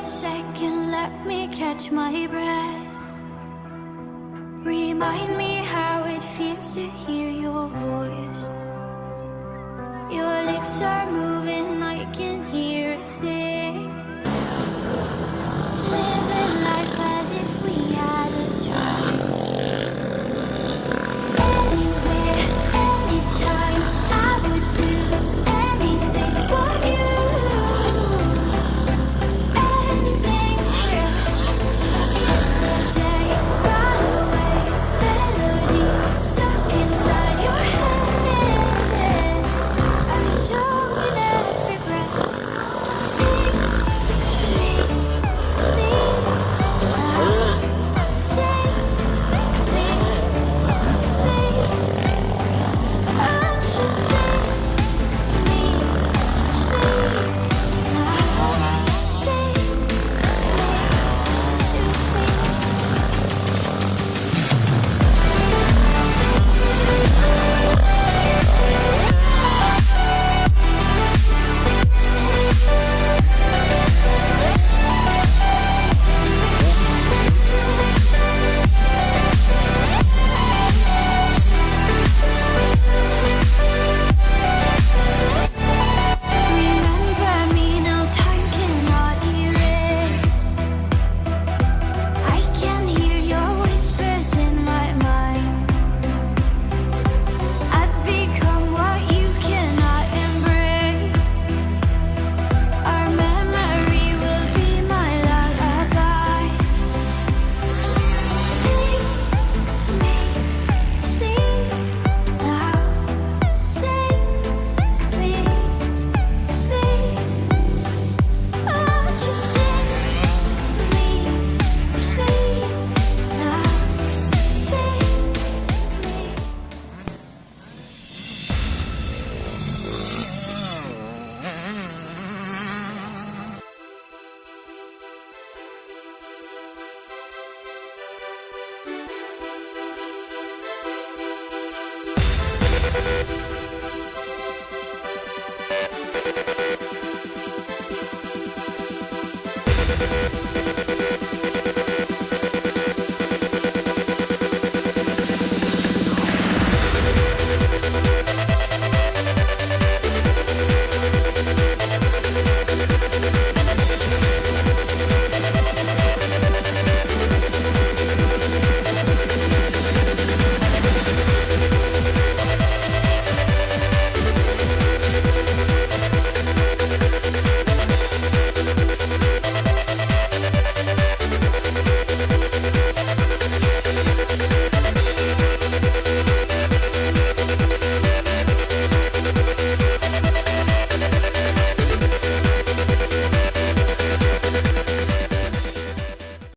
a second, let me catch my breath. Remind me how it feels to hear your voice. Your lips are moving, I can hear a thing. Living life as if we had a choice. Anywhere, anytime, I would do anything for you. Anything for you. Yesterday got away, melody stuck inside your head. I show in every breath. Sing me, sleep now. Sing me, sleep. I'm just sing me, sleep now. Sing me, sleep. Remember me, no time cannot erase. I can hear your whispers in my mind. I've become what you cannot embrace. Our memory will be my lullaby. Sing me, sleep now. Sing me, sleep. Oh, just sing me, sleep now. Sing me. Thank you.